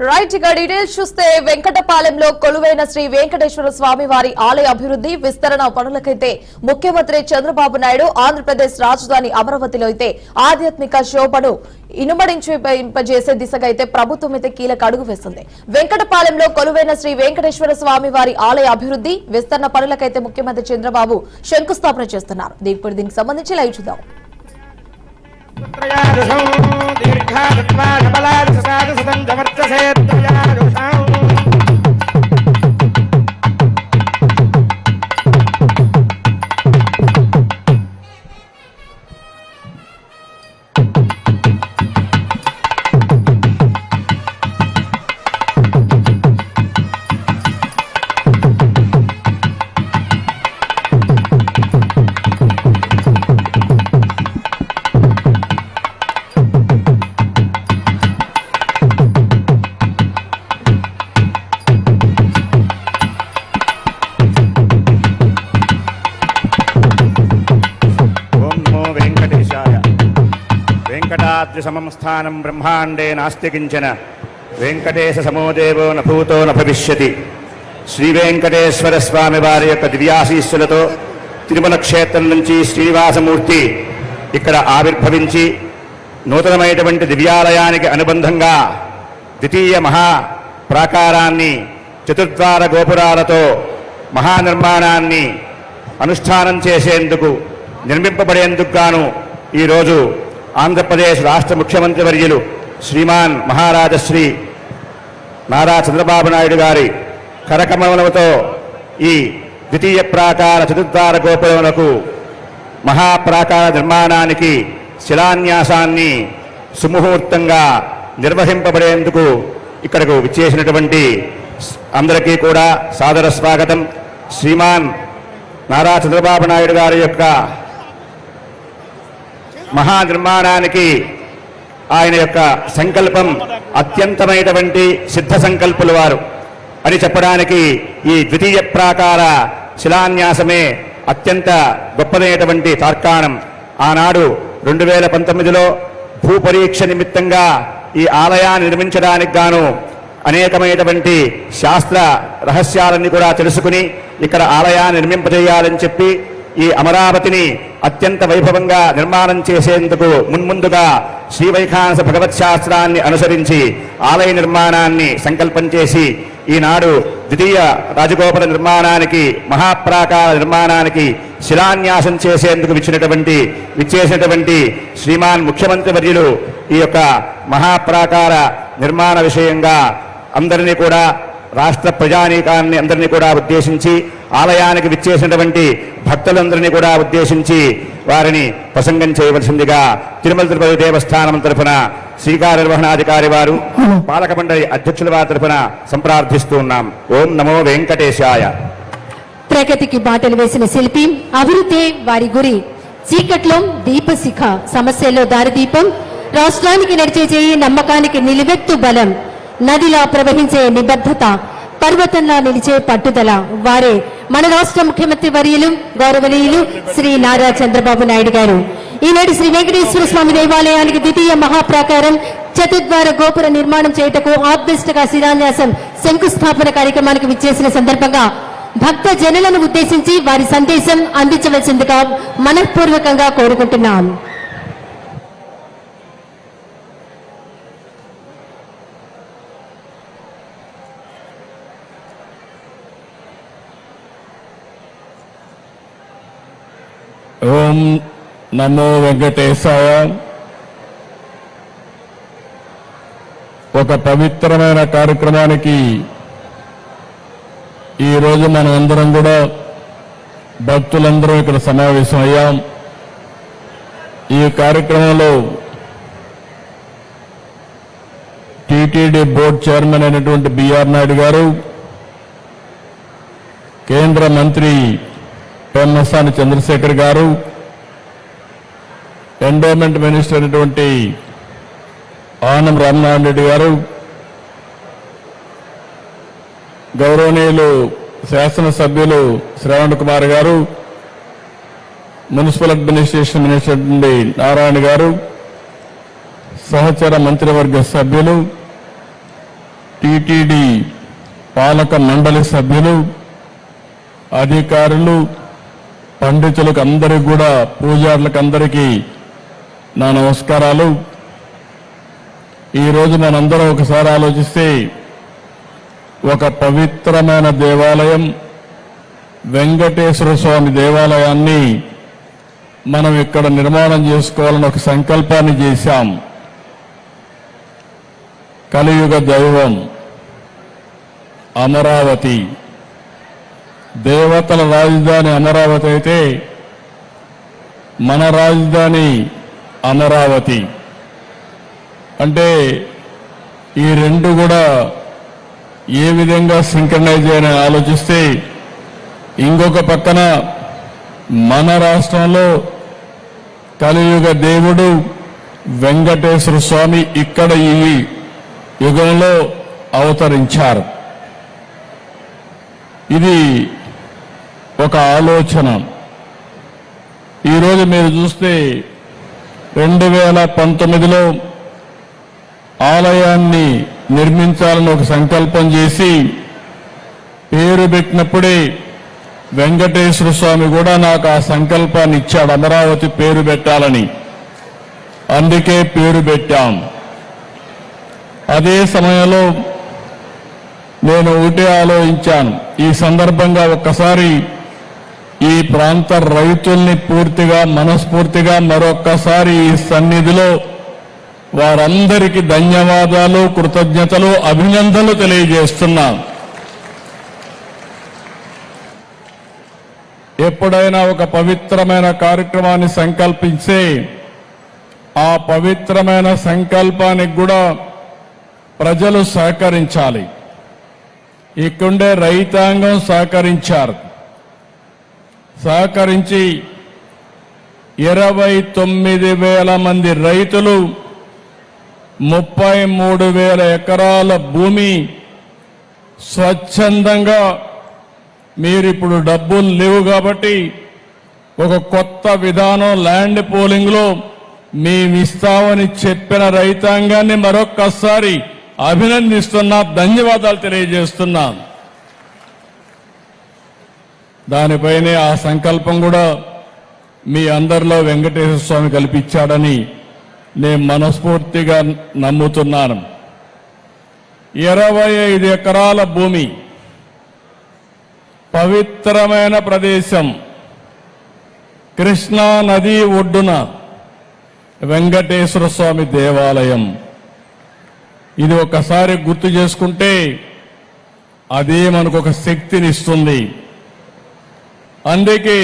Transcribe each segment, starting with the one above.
Right ఇక details చూస్తే వెంకటపాలెంలో కొలువైన శ్రీ వెంకటేశ్వర స్వామి వారి ఆలయ అభివృద్ధి విస్తరణ పనులకైతే ముఖ్యమంత్రి చంద్రబాబు నాయుడు ఆంధ్రప్రదేశ్ రాజధాని అమరావతిలో అయితే ఆధ్యాత్మిక శోభను ఇనుమడించేసే దిశగా అయితే ప్రభుత్వం అయితే కీలక అడుగు వేస్తుంది. వెంకటపాలెంలో కొలువైన శ్రీ వెంకటేశ్వర స్వామి వారి ఆలయ అభివృద్ధి విస్తరణ పనులకైతే ముఖ్యమంత్రి చంద్రబాబు శంకుస్థాపన చేస్తున్నారు. దీనికి సంబంధించి లైవ్ చూద్దాం. సమం స్థానం బ్రహ్మాండే నాస్తి కించన వెంకటేశ సమోదేవో న భూతో న భవిష్యతి. శ్రీ వెంకటేశ్వర స్వామి వారి యొక్క దివ్యాశీస్సులతో తిరుమల క్షేత్రం నుంచి శ్రీనివాసమూర్తి ఇక్కడ ఆవిర్భవించి నూతనమైనటువంటి దివ్యాలయానికి అనుబంధంగా ద్వితీయ మహా ప్రాకారాన్ని చతుర్ద్వార గోపురాలతో మహానిర్మాణాన్ని అనుష్ఠానం చేసేందుకు నిర్మింపబడేందుకు గాను ఈరోజు ఆంధ్రప్రదేశ్ రాష్ట్ర ముఖ్యమంత్రి వర్యులు శ్రీమాన్ మహారాజశ్రీ నారా చంద్రబాబు నాయుడు గారి కరకమలముతో ఈ ద్వితీయ ప్రాకార చతుర్ద్వార గోపురములకు మహాప్రాకార నిర్మాణానికి శిలాన్యాసాన్ని సుముహూర్తంగా నిర్వహింపబడేందుకు ఇక్కడకు విచ్చేసినటువంటి అందరికీ కూడా సాదర స్వాగతం. శ్రీమాన్ నారా చంద్రబాబు నాయుడు గారి యొక్క మహా నిర్మాణానికి ఆయన యొక్క సంకల్పం అత్యంతమైనటువంటి సిద్ధ సంకల్పుల వారు అని చెప్పడానికి ఈ ద్వితీయ ప్రాకార శిలాన్యాసమే అత్యంత గొప్పదైనటువంటి తార్కాణం. ఆనాడు 2019లో భూపరీక్ష నిమిత్తంగా ఈ ఆలయాన్ని నిర్మించడానికి గాను అనేకమైనటువంటి శాస్త్ర రహస్యాలన్నీ కూడా తెలుసుకుని ఇక్కడ ఆలయాన్ని నిర్మింపజేయాలని చెప్పి ఈ అమరావతిని అత్యంత వైభవంగా నిర్మాణం చేసేందుకు మున్ముందుగా శ్రీవైఖానస భగవత్ శాస్త్రాన్ని అనుసరించి ఆలయ నిర్మాణాన్ని సంకల్పం చేసి ఈనాడు ద్వితీయ రాజగోపుర నిర్మాణానికి మహాప్రాకార నిర్మాణానికి శిలాన్యాసం చేసేందుకు విచ్చేసినటువంటి శ్రీమాన్ ముఖ్యమంత్రి వర్యులు ఈ యొక్క మహాప్రాకార నిర్మాణ విషయంగా అందరినీ కూడా రాష్ట్ర ప్రజానీకాన్ని అందరినీ కూడా ఉద్దేశించి ఆలయానికి విచ్చేసినటువంటి భక్తులందరినీ కూడా ఉద్దేశించి వారిని ప్రసంగం చేయవలసిందిగా తిరుమల తిరుపతి దేవస్థానం తరఫున శ్రీకార్యనిర్వహణాధికారి వారు పాలక మండలి అధ్యక్షుల వారి తరఫున సంప్రార్థిస్తూ ఉన్నాం. ఓం నమో వెంకటేశాయ. ప్రగతికి బాటలు వేసిన శిల్పి, అభివృద్ధి వారి గురి, చీకట్లో దీపశిఖ, సమస్యల్లో దారిదీపం, రాష్ట్రానికి నడిచే చేయి, నమ్మకానికి నిలువెత్తు బలం, నదిలా ప్రవహించే నిబద్ధత, పర్వతంలా నిలిచే పట్టుదల, వారే మన రాష్ట్ర ముఖ్యమంత్రి వర్యులు గౌరవనీయులు శ్రీ నారా చంద్రబాబు నాయుడు గారు. ఈనాడు శ్రీ వెంకటేశ్వర స్వామి దేవాలయానికి ద్వితీయ మహాప్రాకారం చతుర్ద్వార గోపుర నిర్మాణం చేయటకు ఆత్మిష్టగా శిలాన్యాసం శంకుస్థాపన కార్యక్రమానికి విచ్చేసిన సందర్భంగా భక్త జనులను ఉద్దేశించి వారి సందేశం అందించవలసిందిగా మనఃపూర్వకంగా కోరుకుంటున్నాం. ఓం నమో వెంకటేశాయ. ఒక పవిత్రమైన కార్యక్రమానికి ఈరోజు మనం అందరం కూడా భక్తులందరం ఇక్కడ సమావేశం అయ్యాం. ఈ కార్యక్రమంలో టీటీడీ బోర్డు చైర్మన్ అయినటువంటి బిఆర్ నాయుడు గారు, కేంద్ర మంత్రి పెమ్మసాని చంద్రశేఖర్ గారు, ఎండోమెంట్ మినిస్టర్ అయినటువంటి ఆనం రామనారాయణ రెడ్డి గారు, గౌరవనీయులు శాసనసభ్యులు శ్రవణ్ కుమార్ గారు, మున్సిపల్ అడ్మినిస్ట్రేషన్ మినిస్టర్ నారాయణ గారు, సహచర మంత్రివర్గ సభ్యులు, టిటిడి పాలక మండలి సభ్యులు, అధికారులు, పండితులకు అందరికీ కూడా, పూజారులకు అందరికీ నా నమస్కారాలు. ఈరోజు మనందరం ఒకసారి ఆలోచిస్తే ఒక పవిత్రమైన దేవాలయం వెంకటేశ్వర స్వామి దేవాలయాన్ని మనం ఇక్కడ నిర్మాణం చేసుకోవాలని ఒక సంకల్పాన్ని చేశాం. కలియుగ దైవం అమరావతి, దేవతల రాజధాని అమరావతి అయితే మన రాజధాని అమరావతి. అంటే ఈ రెండు కూడా ఏ విధంగా సింక్రనైజ్ అని ఆలోచిస్తే, ఇంకొక పక్కన మన రాష్ట్రంలో కలియుగ దేవుడు వెంకటేశ్వర స్వామి ఇక్కడ ఈ యుగంలో అవతరించారు. ఇది ఒక ఆలోచన. ఈరోజు మీరు చూస్తే 2019లో ఆలయాన్ని నిర్మించాలని ఒక సంకల్పం చేసి పేరు పెట్టినప్పుడే వెంకటేశ్వర స్వామి కూడా నాకు ఆ సంకల్పాన్ని ఇచ్చాడు, అమరావతి పేరు పెట్టాలని. అందుకే పేరు పెట్టాం. అదే సమయంలో నేను ఒకటే ఆలోచించాను, ఈ సందర్భంగా ఒక్కసారి ఈ ప్రాంత రైతుల్ని పూర్తిగా మనస్ఫూర్తిగా మరొక్కసారి ఈ సన్నిధిలో వారందరికీ ధన్యవాదాలు, కృతజ్ఞతలు, అభినందనలు తెలియజేస్తున్నాను. ఎప్పుడైనా ఒక పవిత్రమైన కార్యక్రమాన్ని సంకల్పించే ఆ పవిత్రమైన సంకల్పానికి కూడా ప్రజలు సహకరించాలి. ఇక్కడే రైతాంగం సహకరించి 29,000 మంది రైతులు 33,000 ఎకరాల భూమి స్వచ్ఛందంగా, మీరిప్పుడు డబ్బులు లేవు కాబట్టి ఒక కొత్త విధానం ల్యాండ్ పోలింగ్లో మేమిస్తామని చెప్పిన రైతాంగాన్ని మరొక్కసారి అభినందిస్తున్నా, ధన్యవాదాలు తెలియజేస్తున్నా. దానిపైనే ఆ సంకల్పం కూడా మీ అందరిలో వెంకటేశ్వర స్వామి కల్పించాడని నేను మనస్ఫూర్తిగా నమ్ముతున్నాను. 25 ఎకరాల భూమి, పవిత్రమైన ప్రదేశం, కృష్ణా నది ఒడ్డున వెంకటేశ్వర స్వామి దేవాలయం. ఇది ఒకసారి గుర్తు చేసుకుంటే అదే మనకు ఒక శక్తినిస్తుంది. అందుకే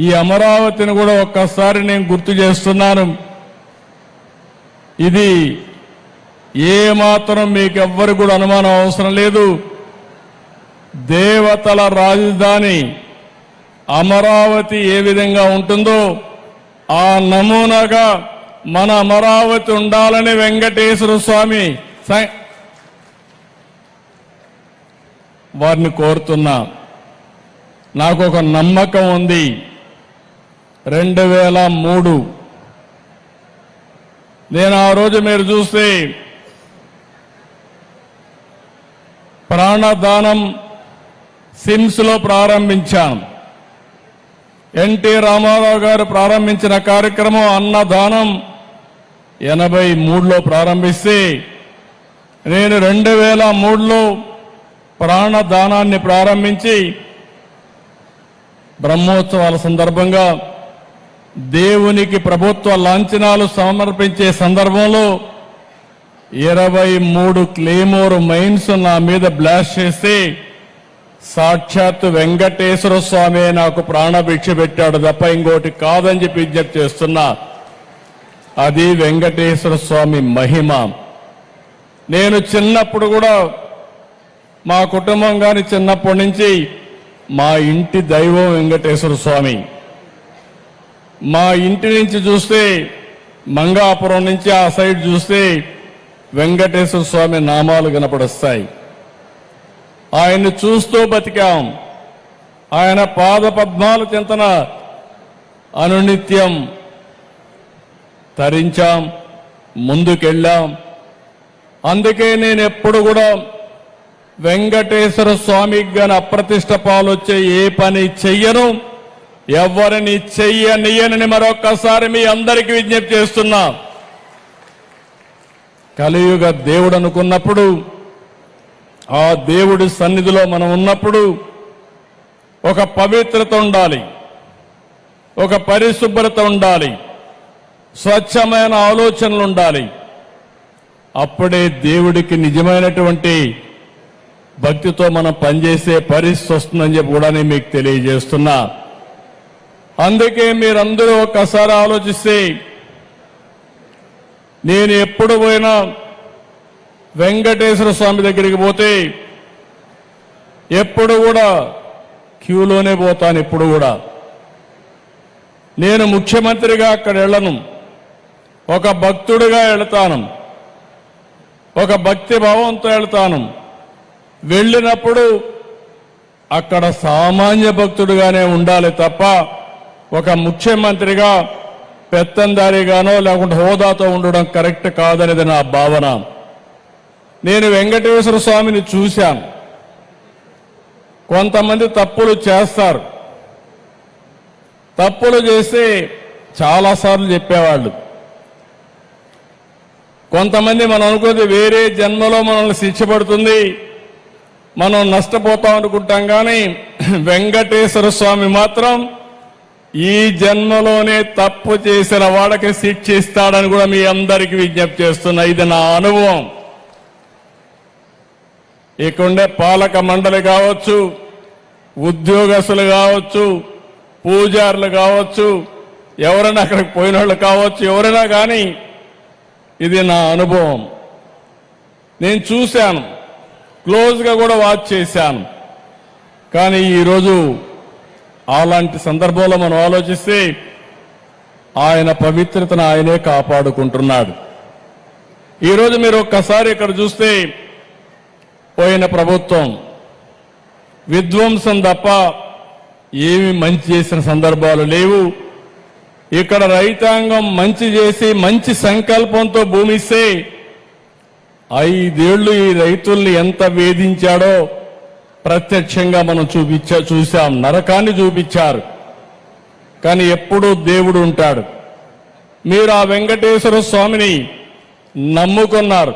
ఈ అమరావతిని కూడా ఒక్కసారి నేను గుర్తు చేస్తున్నాను. ఇది ఏమాత్రం మీకెవ్వరు కూడా అనుమానం అవసరం లేదు. దేవతల రాజధాని అమరావతి ఏ విధంగా ఉంటుందో ఆ నమూనాగా మన అమరావతి ఉండాలని వెంకటేశ్వర స్వామి వారిని కోరుతున్నా. నాకు ఒక నమ్మకం ఉంది. 2003 నేను ఆ రోజు మీరు చూస్తే ప్రాణదానం సిమ్స్ లో ప్రారంభించాను. ఎన్టీ రామారావు గారు ప్రారంభించిన కార్యక్రమం అన్నదానం 83లో ప్రారంభిస్తే నేను 2003లో ప్రాణదానాన్ని ప్రారంభించి బ్రహ్మోత్సవాల సందర్భంగా దేవునికి ప్రభుత్వ లాంఛనాలు సమర్పించే సందర్భంలో 23 క్లేమోర్ మైన్స్ నా మీద బ్లాస్ట్ చేస్తే సాక్షాత్ వెంకటేశ్వర స్వామి నాకు ప్రాణభిక్ష పెట్టాడు తప్ప ఇంకోటి కాదని చెప్పి విజ్ఞప్తి చేస్తున్నా. అది వెంకటేశ్వర స్వామి మహిమ. నేను చిన్నప్పుడు కూడా మా కుటుంబం గాని చిన్నప్పటి నుంచి మా ఇంటి దైవం వెంకటేశ్వర స్వామి. మా ఇంటి నుంచి చూస్తే మంగాపురం నుంచి ఆ సైడ్ చూస్తే వెంకటేశ్వర స్వామి నామాలు కనపడొస్తాయి. ఆయన్ని చూస్తూ బతికాం. ఆయన పాద పద్మాల చింతన అనునిత్యం తరించాం, ముందుకెళ్ళాం. అందుకే నేను ఎప్పుడు కూడా వెంకటేశ్వర స్వామికి గాని అప్రతిష్ట పాలొచ్చే ఏ పని చెయ్యను, ఎవరిని చెయ్యనియనని మరొక్కసారి మీ అందరికీ విజ్ఞప్తి చేస్తున్నా. కలియుగ దేవుడు అనుకున్నప్పుడు, ఆ దేవుడి సన్నిధిలో మనం ఉన్నప్పుడు ఒక పవిత్రత ఉండాలి, ఒక పరిశుభ్రత ఉండాలి, స్వచ్ఛమైన ఆలోచనలు ఉండాలి. అప్పుడే దేవుడికి నిజమైనటువంటి భక్తితో మనం పనిచేసే పరిస్థితి వస్తుందని చెప్పి కూడా నేను మీకు తెలియజేస్తున్నా. అందుకే మీరందరూ ఒక్కసారి ఆలోచిస్తే, నేను ఎప్పుడు పోయినా వెంకటేశ్వర స్వామి దగ్గరికి పోతే ఎప్పుడు కూడా క్యూలోనే పోతాను. ఎప్పుడు కూడా నేను ముఖ్యమంత్రిగా అక్కడ వెళ్ళను, ఒక భక్తుడిగా వెళతాను, ఒక భక్తి భావంతో వెళ్తాను. వెళ్ళినప్పుడు అక్కడ సామాన్య భక్తుడిగానే ఉండాలి తప్ప ఒక ముఖ్యమంత్రిగా పెత్తందారిగానో లేకుంటే హోదాతో ఉండడం కరెక్ట్ కాదనేది నా భావన. నేను వెంకటేశ్వర స్వామిని చూశాను. కొంతమంది తప్పులు చేస్తారు, తప్పులు చేస్తే చాలాసార్లు చెప్పేవాళ్ళు. కొంతమంది మనం అనుకుంటే వేరే జన్మలో మనల్ని శిక్ష పడుతుంది, మనం నష్టపోతాం అనుకుంటాం. కానీ వెంకటేశ్వర స్వామి మాత్రం ఈ జన్మలోనే తప్పు చేసిన వాళ్ళకి శిక్ష ఇస్తాడని కూడా మీ అందరికీ విజ్ఞప్తి చేస్తున్నా. ఇది నా అనుభవం. ఇక్కడుండే పాలక మండలి కావచ్చు, ఉద్యోగస్తులు కావచ్చు, పూజారులు కావచ్చు, ఎవరైనా అక్కడికి పోయిన వాళ్ళు కావచ్చు, ఎవరైనా కానీ ఇది నా అనుభవం. నేను చూశాను, క్లోజ్గా కూడా వాచ్ చేశాను. కానీ ఈరోజు అలాంటి సందర్భంలో మనం ఆలోచిస్తే ఆయన పవిత్రతను ఆయనే కాపాడుకుంటున్నాడు. ఈరోజు మీరు ఒక్కసారి ఇక్కడ చూస్తే పోయిన ప్రభుత్వం విధ్వంసం తప్ప ఏమి మంచి చేసిన సందర్భాలు లేవు. ఇక్కడ రైతాంగం మంచి చేసి మంచి సంకల్పంతో భూమిస్తే 5 ఏళ్లు ఈ రైతుల్ని ఎంత వేధించాడో ప్రత్యక్షంగా మనం చూశాం. నరకాన్ని చూపించారు. కానీ ఎప్పుడూ దేవుడు ఉంటాడు. మీరు ఆ వెంకటేశ్వర స్వామిని నమ్ముకున్నారు.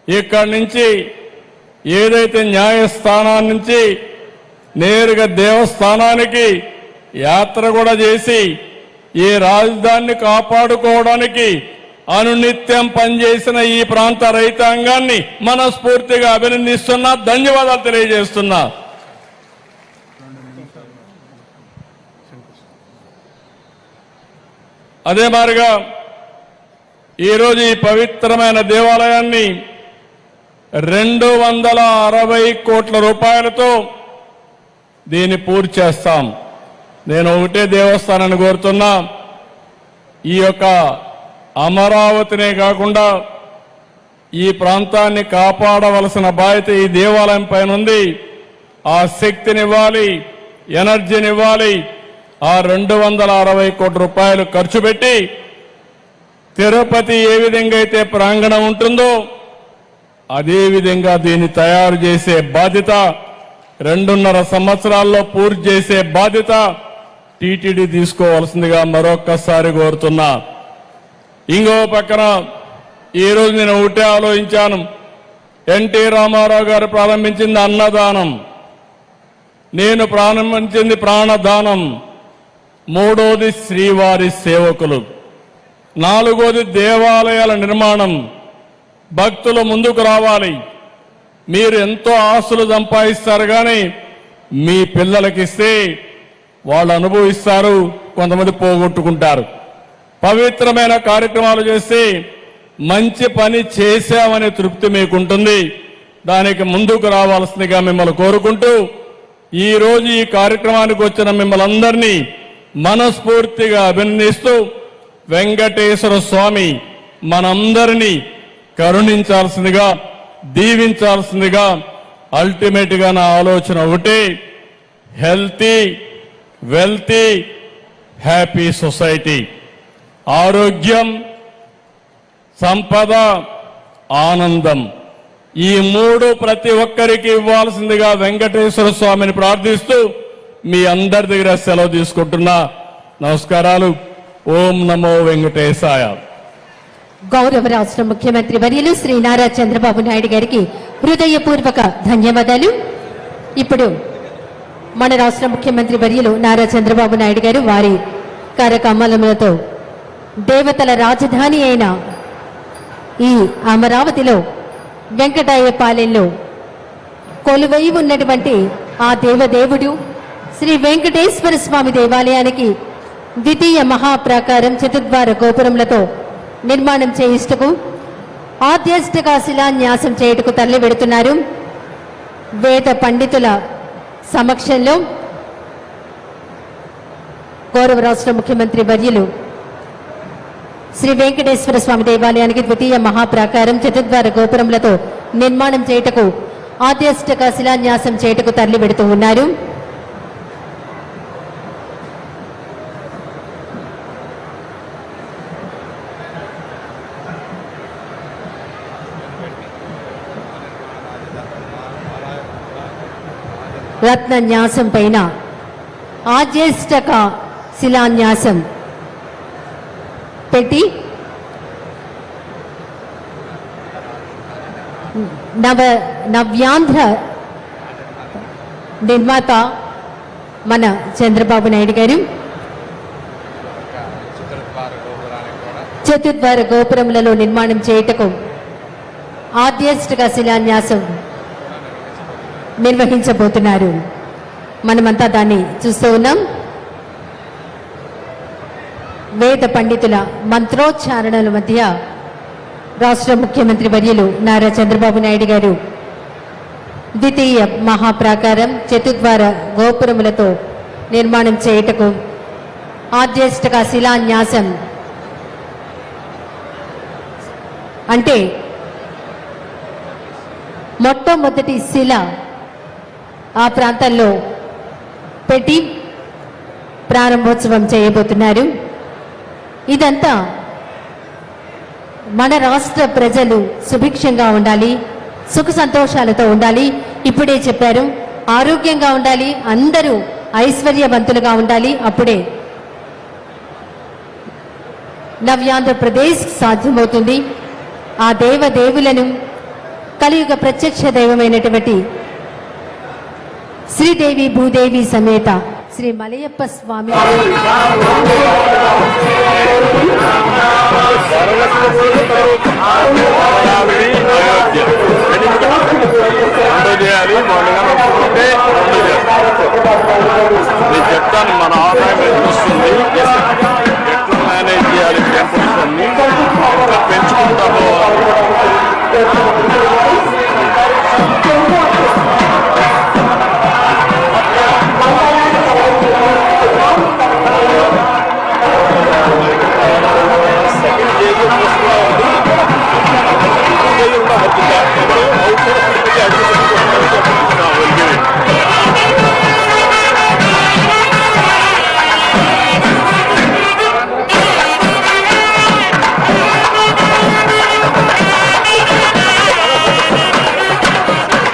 ఇక్కడి నుంచి ఏదైతే న్యాయస్థానాన్ని నుంచి నేరుగా దేవస్థానానికి యాత్ర కూడా చేసి ఈ రాజధానిని కాపాడుకోవడానికి అనునిత్యం పనిచేసిన ఈ ప్రాంత రైతాంగాన్ని మనస్ఫూర్తిగా అభినందిస్తున్నా, ధన్యవాదాలు తెలియజేస్తున్నా. అదే మాదిరిగా ఈరోజు ఈ పవిత్రమైన దేవాలయాన్ని 260 కోట్ల రూపాయలతో దీన్ని పూర్తి చేస్తాం. నేను ఒకటే దేవస్థానాన్ని కోరుతున్నా, ఈ యొక్క అమరావతినే కాకుండా ఈ ప్రాంతాన్ని కాపాడవలసిన బాధ్యత ఈ దేవాలయం పైన ఉంది. ఆ శక్తినివ్వాలి, ఎనర్జీనివ్వాలి. ఆ 260 కోట్ల రూపాయలు ఖర్చు పెట్టి తిరుపతి ఏ విధంగా అయితే ప్రాంగణం ఉంటుందో అదే విధంగా దీన్ని తయారు చేసే బాధ్యత, 2.5 సంవత్సరాల్లో పూర్తి చేసే బాధ్యత టీటీడీ తీసుకోవాల్సిందిగా మరొక్కసారి కోరుతున్నా. ఇంకో పక్కన ఈరోజు నేను ఒకటే ఆలోచించాను. ఎన్టీ రామారావు గారు ప్రారంభించింది అన్నదానం, నేను ప్రారంభించింది ప్రాణదానం, 3వది శ్రీవారి సేవకులు, 4వది దేవాలయాల నిర్మాణం. భక్తులు ముందుకు రావాలి. మీరు ఎంతో ఆస్తులు సంపాదిస్తారు, కానీ మీ పిల్లలకి ఇస్తే వాళ్ళు అనుభవిస్తారు, కొంతమంది పోగొట్టుకుంటారు. పవిత్రమైన కార్యక్రమాలు చేసి మంచి పని చేశామనే తృప్తి మీకుంటుంది. దానికి ముందుకు రావాల్సిందిగా మిమ్మల్ని కోరుకుంటూ, ఈ రోజు ఈ కార్యక్రమానికి వచ్చిన మిమ్మల్ని అందరినీ మనస్ఫూర్తిగా అభినందిస్తూ, వెంకటేశ్వర స్వామి మనందరినీ కరుణించాల్సిందిగా, దీవించాల్సిందిగా, అల్టిమేట్ గా నా ఆలోచన ఒకటే, హెల్తీ, వెల్తీ, హ్యాపీ సొసైటీ. ఆరోగ్యం, సంపద, ఆనందం. ఈ మూడు ప్రతి ఒక్కరికి ఇవ్వాల్సిందిగా వెంకటేశ్వర స్వామిని ప్రార్థిస్తూ మీ అందరి దగ్గర సెలవు తీసుకుంటున్నా. నమస్కారాలు. ఓం నమో వెంకటేశాయ. గౌరవ రాష్ట్ర ముఖ్యమంత్రి వర్యులు శ్రీ నారా చంద్రబాబు నాయుడు గారికి హృదయపూర్వక ధన్యవాదాలు. ఇప్పుడు మన రాష్ట్ర ముఖ్యమంత్రి వర్యులు నారా చంద్రబాబు నాయుడు గారు వారి కార్యక్రమాలతో దేవతల రాజధాని అయిన ఈ అమరావతిలో వెంకటాయపాలెంలో కొలువై ఉన్నటువంటి ఆ దేవదేవుడు శ్రీ వెంకటేశ్వర స్వామి దేవాలయానికి ద్వితీయ మహాప్రాకారం చతుర్ద్వార గోపురములతో నిర్మాణం చేయిస్తకు ఆధ్యాత్మిక శిలాన్యాసం చేయుటకు తరలి వెడుతున్నారు. వేద పండితుల సమక్షంలో గౌరవ రాష్ట్ర ముఖ్యమంత్రి వర్యులు శ్రీ వెంకటేశ్వర స్వామి దేవాలయానికి ద్వితీయ మహాప్రాకారం చతుర్ద్వార గోపురములతో నిర్మాణం చేయుటకు ఆధ్యాత్మిక శిలాన్యాసం చేయుటకు తరలి వెడుతూ ఉన్నారు. రత్నన్యాసం పైన ఆధ్యాత్మిక శిలాన్యాసం పెట్టి నవ్యాంధ్ర నిర్మాత మన చంద్రబాబు నాయుడు గారు చతుర్ద్వార గోపురములలో నిర్మాణం చేయుటకు ఆధ్యాత్మిక శిలాన్యాసం నిర్వహించబోతున్నారు. మనమంతా దాన్ని చూస్తూ ఉన్నాం. వేద పండితుల మంత్రోచ్చారణల మధ్య రాష్ట్ర ముఖ్యమంత్రి వర్యులు నారా చంద్రబాబు నాయుడు గారు ద్వితీయ మహాప్రాకారం చతుర్ద్వార గోపురములతో నిర్మాణం చేయుటకు ఆధ్యాత్మిక శిలాన్యాసం అంటే మొట్టమొదటి శిల ఆ ప్రాంతంలో పెట్టి ప్రారంభోత్సవం చేయబోతున్నారు. ఇదంతా మన రాష్ట్ర ప్రజలు సుభిక్షంగా ఉండాలి, సుఖ సంతోషాలతో ఉండాలి. ఇప్పుడే చెప్పారు, ఆరోగ్యంగా ఉండాలి, అందరూ ఐశ్వర్యవంతులుగా ఉండాలి. అప్పుడే నవ్యాంధ్రప్రదేశ్ సాధ్యమవుతుంది. ఆ దేవదేవులను కలియుగ ప్రత్యక్ష దైవమైనటువంటి శ్రీదేవి భూదేవి సమేత శ్రీ మలయప్ప స్వామి చెప్తాను. మన ఆదాయం వస్తుంది, ఎట్లా మేనేజ్ చేయాలి టెంపుల్స్ అన్ని